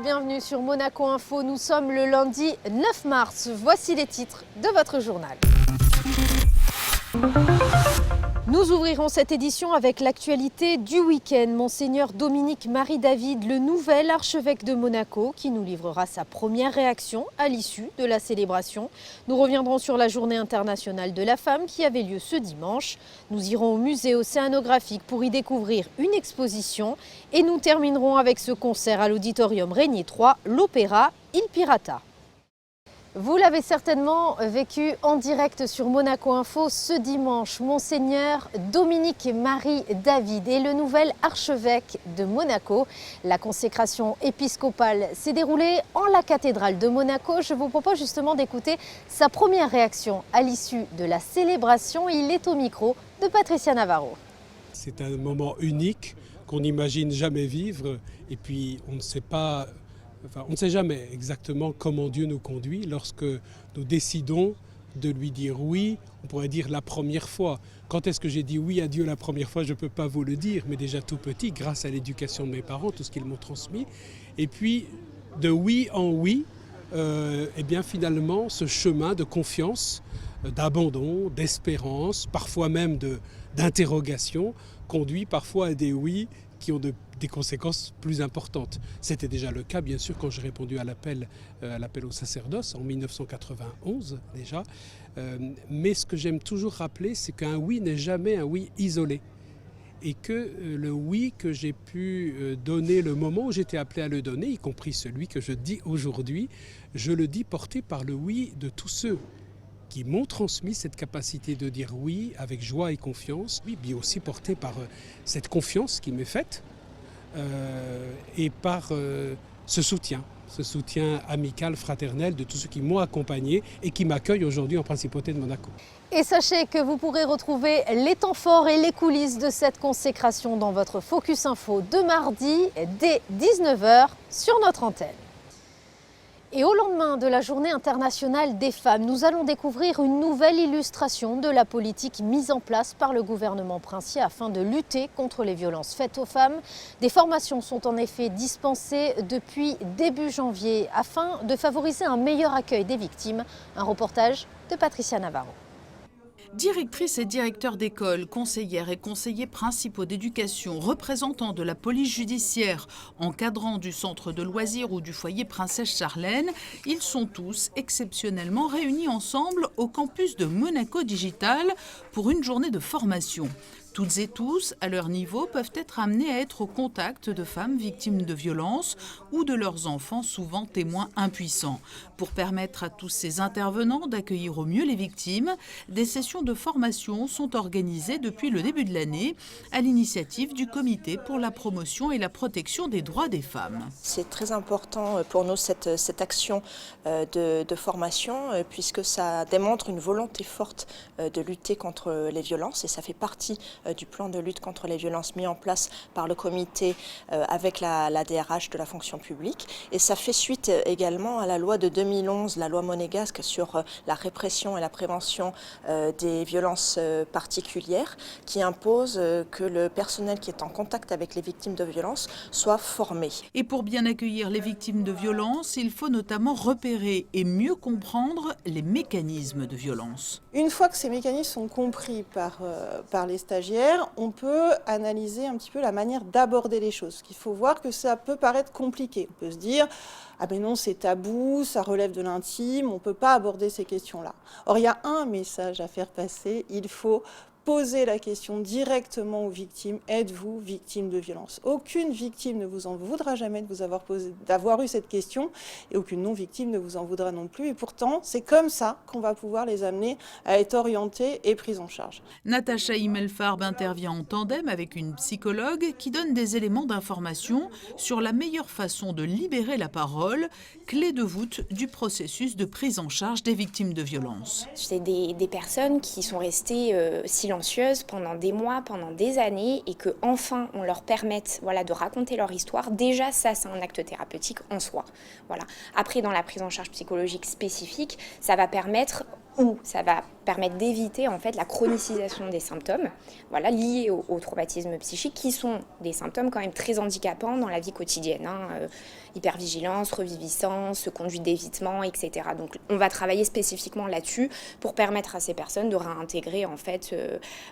bienvenue sur Monaco Info. Nous sommes le lundi 9 mars. Voici les titres de votre journal. Nous ouvrirons cette édition avec l'actualité du week-end. Monseigneur Dominique Marie-David, le nouvel archevêque de Monaco, qui nous livrera sa première réaction à l'issue de la célébration. Nous reviendrons sur la journée internationale de la femme qui avait lieu ce dimanche. Nous irons au musée océanographique pour y découvrir une exposition. Et nous terminerons avec ce concert à l'auditorium Régnier 3, l'opéra Il Pirata. Vous l'avez certainement vécu en direct sur Monaco Info ce dimanche. Monseigneur Dominique Marie-David est le nouvel archevêque de Monaco. La consécration épiscopale s'est déroulée en la cathédrale de Monaco. Je vous propose justement d'écouter sa première réaction à l'issue de la célébration. Il est au micro de Patricia Navarro. C'est un moment unique qu'on n'imagine jamais vivre et puis on ne sait jamais exactement comment Dieu nous conduit lorsque nous décidons de lui dire oui, on pourrait dire la première fois. Quand est-ce que j'ai dit oui à Dieu la première fois, je ne peux pas vous le dire, mais déjà tout petit, grâce à l'éducation de mes parents, tout ce qu'ils m'ont transmis. Et puis, de oui en oui, eh bien finalement, ce chemin de confiance, d'abandon, d'espérance, parfois même d'interrogation, conduit parfois à des oui qui ont des conséquences plus importantes. C'était déjà le cas, bien sûr, quand j'ai répondu à l'appel au sacerdoce en 1991 déjà. Mais ce que j'aime toujours rappeler, c'est qu'un oui n'est jamais un oui isolé. Et que le oui que j'ai pu donner le moment où j'étais appelé à le donner, y compris celui que je dis aujourd'hui, je le dis porté par le oui de tous ceux qui m'ont transmis cette capacité de dire oui avec joie et confiance, oui, mais aussi porté par cette confiance qui m'est faite et par ce soutien amical, fraternel de tous ceux qui m'ont accompagné et qui m'accueillent aujourd'hui en Principauté de Monaco. Et sachez que vous pourrez retrouver les temps forts et les coulisses de cette consécration dans votre Focus Info de mardi dès 19h sur notre antenne. Et au lendemain de la Journée internationale des femmes, nous allons découvrir une nouvelle illustration de la politique mise en place par le gouvernement princier afin de lutter contre les violences faites aux femmes. Des formations sont en effet dispensées depuis début janvier afin de favoriser un meilleur accueil des victimes. Un reportage de Patricia Navarro. Directrices et directeurs d'école, conseillères et conseillers principaux d'éducation, représentants de la police judiciaire, encadrants du centre de loisirs ou du foyer Princesse Charlène, ils sont tous exceptionnellement réunis ensemble au campus de Monaco Digital pour une journée de formation. Toutes et tous, à leur niveau, peuvent être amenés à être au contact de femmes victimes de violences ou de leurs enfants, souvent témoins impuissants. Pour permettre à tous ces intervenants d'accueillir au mieux les victimes, des sessions de formation sont organisées depuis le début de l'année à l'initiative du Comité pour la promotion et la protection des droits des femmes. C'est très important pour nous cette action de formation puisque ça démontre une volonté forte de lutter contre les violences et ça fait partie du plan de lutte contre les violences mis en place par le comité avec la DRH de la fonction publique. Et ça fait suite également à la loi de 2011, la loi monégasque sur la répression et la prévention des violences particulières, qui impose que le personnel qui est en contact avec les victimes de violences soit formé. Et pour bien accueillir les victimes de violences, il faut notamment repérer et mieux comprendre les mécanismes de violence. Une fois que ces mécanismes sont compris par les stagiaires, on peut analyser un petit peu la manière d'aborder les choses. Il faut voir que ça peut paraître compliqué. On peut se dire « Ah ben non, c'est tabou, ça relève de l'intime, on ne peut pas aborder ces questions-là ». Or, il y a un message à faire passer, il faut poser la question directement aux victimes. Êtes-vous victime de violence? Aucune victime ne vous en voudra jamais d'avoir eu cette question et aucune non-victime ne vous en voudra non plus. Et pourtant, c'est comme ça qu'on va pouvoir les amener à être orientés et pris en charge. Natacha Himmelfarb intervient en tandem avec une psychologue qui donne des éléments d'information sur la meilleure façon de libérer la parole, clé de voûte du processus de prise en charge des victimes de violences. C'est des personnes qui sont restées silencieuses pendant des mois, pendant des années et qu'enfin on leur permette de raconter leur histoire. Déjà ça c'est un acte thérapeutique en soi. Après dans la prise en charge psychologique spécifique, ça va permettre ou ça va permettre d'éviter en fait la chronicisation des symptômes liés au traumatisme psychique, qui sont des symptômes quand même très handicapants dans la vie quotidienne. Hypervigilance, reviviscence, conduite d'évitement, etc. Donc on va travailler spécifiquement là-dessus pour permettre à ces personnes de réintégrer en fait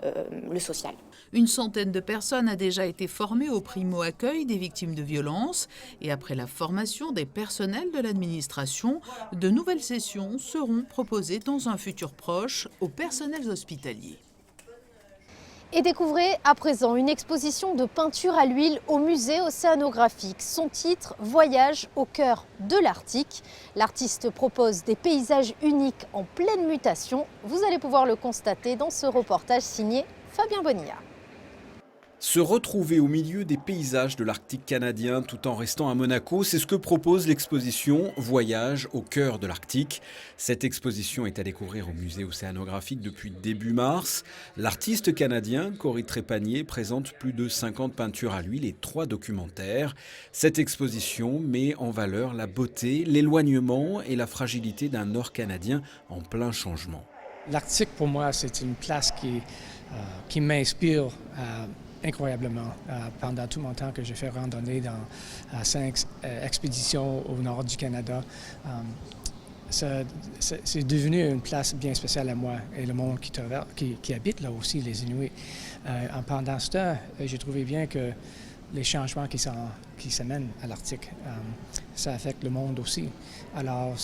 le social. Une centaine de personnes a déjà été formée au primo-accueil des victimes de violences et après la formation des personnels de l'administration, de nouvelles sessions seront proposées dans un futur proche aux personnels hospitaliers. Et découvrez à présent une exposition de peinture à l'huile au musée océanographique. Son titre, Voyage au cœur de l'Arctique. L'artiste propose des paysages uniques en pleine mutation. Vous allez pouvoir le constater dans ce reportage signé Fabien Bonilla. Se retrouver au milieu des paysages de l'Arctique canadien tout en restant à Monaco, c'est ce que propose l'exposition Voyage au cœur de l'Arctique. Cette exposition est à découvrir au musée océanographique depuis début mars. L'artiste canadien Cory Trépanier présente plus de 50 peintures à l'huile et 3 documentaires. Cette exposition met en valeur la beauté, l'éloignement et la fragilité d'un Nord canadien en plein changement. L'Arctique, pour moi, c'est une place qui m'inspire incroyablement. Pendant tout mon temps que j'ai fait randonnée dans 5 expéditions au nord du Canada, c'est devenu une place bien spéciale à moi et le monde qui habite là aussi, les Inuits. Pendant ce temps, j'ai trouvé bien que les changements qui s'amènent à l'Arctique, ça affecte le monde aussi. Alors,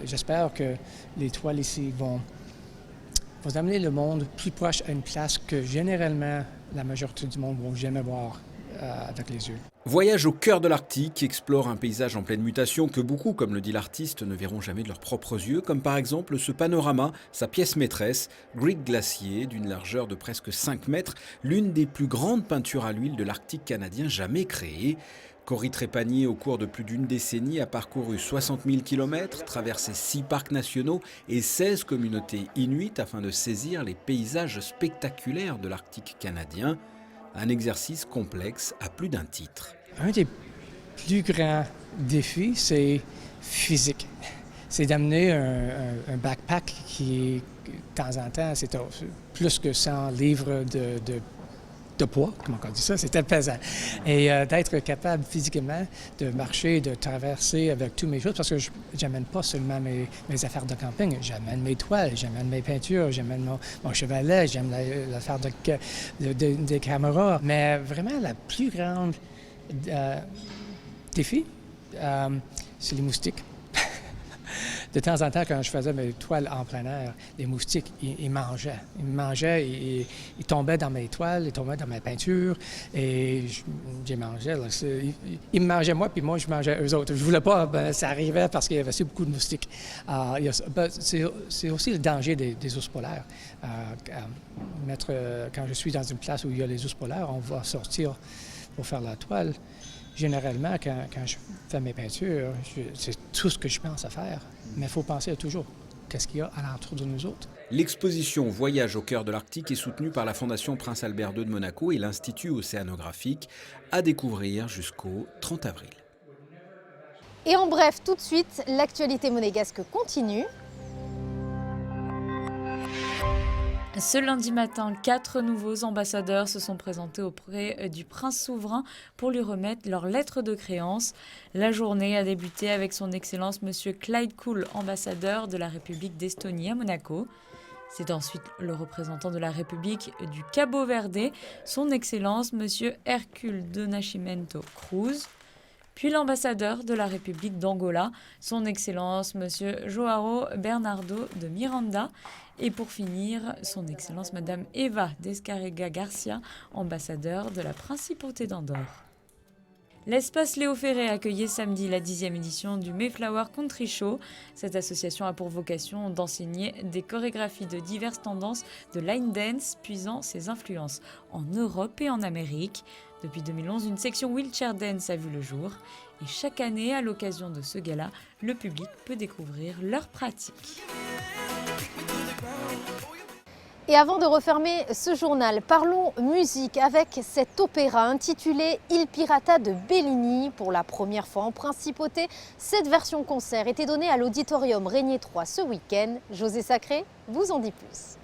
j'espère que les toiles ici vont amener le monde plus proche à une place que généralement la majorité du monde ne vont jamais voir avec les yeux. Voyage au cœur de l'Arctique explore un paysage en pleine mutation que beaucoup, comme le dit l'artiste, ne verront jamais de leurs propres yeux, comme par exemple ce panorama, sa pièce maîtresse, Great Glacier, d'une largeur de presque 5 mètres, l'une des plus grandes peintures à l'huile de l'Arctique canadien jamais créée. Cory Trépanier, au cours de plus d'une décennie, a parcouru 60 000 km, traversé 6 parcs nationaux et 16 communautés inuites afin de saisir les paysages spectaculaires de l'Arctique canadien. Un exercice complexe à plus d'un titre. Un des plus grands défis, c'est physique. C'est d'amener un backpack qui, de temps en temps, c'est plus que 100 livres de poids, comment on dit ça, c'était pesant. Et d'être capable physiquement de marcher, de traverser avec tous mes choses, parce que je n'amène pas seulement mes affaires de camping, j'amène mes toiles, j'amène mes peintures, j'amène mon chevalet, j'aime l'affaire des caméras. Mais vraiment, la plus grande défi, c'est les moustiques. De temps en temps, quand je faisais mes toiles en plein air, les moustiques, ils mangeaient. Ils me mangeaient, ils tombaient dans mes toiles, ils tombaient dans ma peinture, et j'ai mangé. Ils me mangeaient moi, puis moi, je mangeais eux autres. Je voulais pas, ça arrivait parce qu'il y avait aussi beaucoup de moustiques. C'est aussi le danger des ours polaires. Quand je suis dans une place où il y a les ours polaires, on va sortir pour faire la toile. Généralement, quand je fais mes peintures, c'est tout ce que je pense à faire. Mais il faut penser toujours qu'est-ce qu'il y a alentour de nous autres. L'exposition Voyage au cœur de l'Arctique est soutenue par la Fondation Prince Albert II de Monaco et l'Institut océanographique, à découvrir jusqu'au 30 avril. Et en bref, tout de suite, l'actualité monégasque continue. Ce lundi matin, 4 nouveaux ambassadeurs se sont présentés auprès du prince souverain pour lui remettre leur lettre de créance. La journée a débuté avec son Excellence M. Clyde Cool, ambassadeur de la République d'Estonie à Monaco. C'est ensuite le représentant de la République du Cabo Verde, son Excellence M. Hercule do Nascimento Cruz. Puis l'ambassadeur de la République d'Angola, son Excellence M. João Bernardo de Miranda. Et pour finir, son Excellence Madame Eva Descarrega Garcia, ambassadeur de la Principauté d'Andorre. L'espace Léo Ferré accueillait samedi la 10e édition du Mayflower Country Show. Cette association a pour vocation d'enseigner des chorégraphies de diverses tendances de line dance, puisant ses influences en Europe et en Amérique. Depuis 2011, une section wheelchair dance a vu le jour. Et chaque année, à l'occasion de ce gala, le public peut découvrir leurs pratiques. Et avant de refermer ce journal, parlons musique avec cet opéra intitulé Il Pirata de Bellini. Pour la première fois en principauté, cette version concert était donnée à l'auditorium Régnier 3 ce week-end. José Sacré vous en dit plus.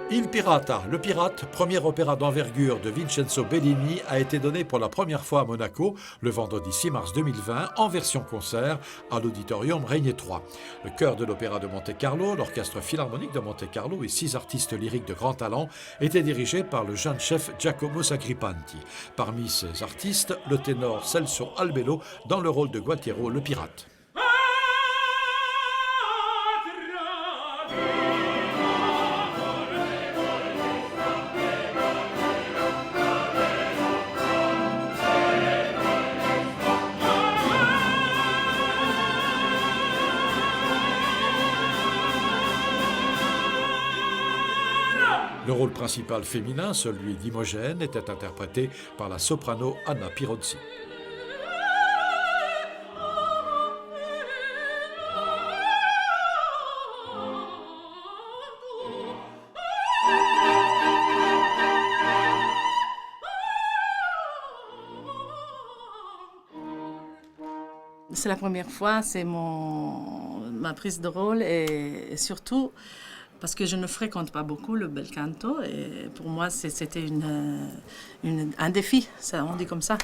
Il Pirata, le pirate, premier opéra d'envergure de Vincenzo Bellini, a été donné pour la première fois à Monaco le vendredi 6 mars 2020 en version concert à l'auditorium Régnier 3. Le chœur de l'Opéra de Monte-Carlo, l'Orchestre Philharmonique de Monte-Carlo et 6 artistes lyriques de grand talent étaient dirigés par le jeune chef Giacomo Sacripanti. Parmi ces artistes, le ténor Celso Albello dans le rôle de Gualtiero le pirate. Le rôle principal féminin, celui d'Imogène, était interprété par la soprano Anna Pirozzi. C'est la première fois, c'est ma prise de rôle et surtout parce que je ne fréquente pas beaucoup le bel canto et pour moi c'était un défi, ça, on dit comme ça,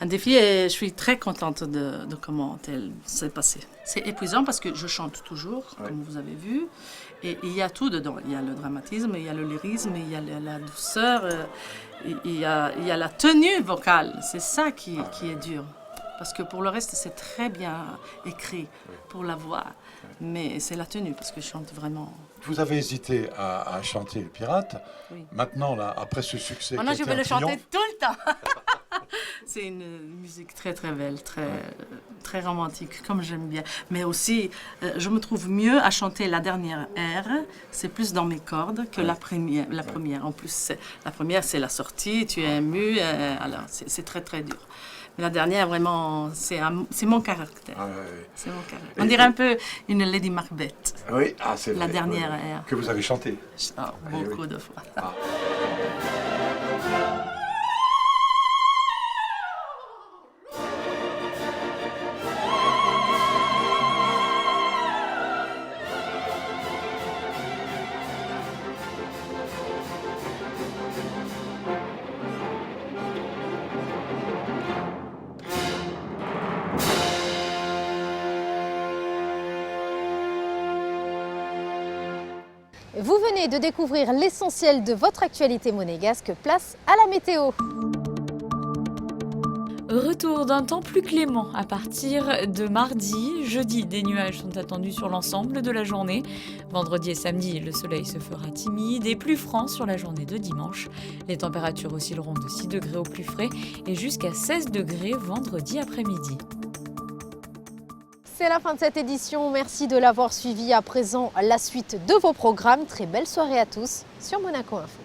un défi et je suis très contente de comment elle s'est passée. C'est épuisant parce que je chante toujours, comme vous avez vu, et il y a tout dedans. Il y a le dramatisme, il y a le lyrisme, il y a la douceur, il y a la tenue vocale, c'est ça qui est dur. Parce que pour le reste, c'est très bien écrit pour la voix. Mais c'est la tenue, parce que je chante vraiment. Vous avez hésité à chanter le pirate. Oui. Maintenant, là, après ce succès, maintenant, qui je était vais le chanter triomphe, tout le temps. C'est une musique très, très belle, très romantique, comme j'aime bien. Mais aussi, je me trouve mieux à chanter la dernière air. C'est plus dans mes cordes que la première. En plus, la première, c'est la sortie, tu es ému. Alors, c'est très, très dur. Mais la dernière, vraiment, c'est mon caractère. Ah, oui. C'est mon caractère. On dirait un peu une Lady Macbeth. Oui, c'est vrai. La dernière air. Que vous avez chanté. Beaucoup de fois. Ah. Vous venez de découvrir l'essentiel de votre actualité monégasque. Place à la météo. Retour d'un temps plus clément à partir de mardi. Jeudi, des nuages sont attendus sur l'ensemble de la journée. Vendredi et samedi, le soleil se fera timide et plus franc sur la journée de dimanche. Les températures oscilleront de 6 degrés au plus frais et jusqu'à 16 degrés vendredi après-midi. C'est la fin de cette édition. Merci de l'avoir suivi. À présent, la suite de vos programmes. Très belle soirée à tous sur Monaco Info.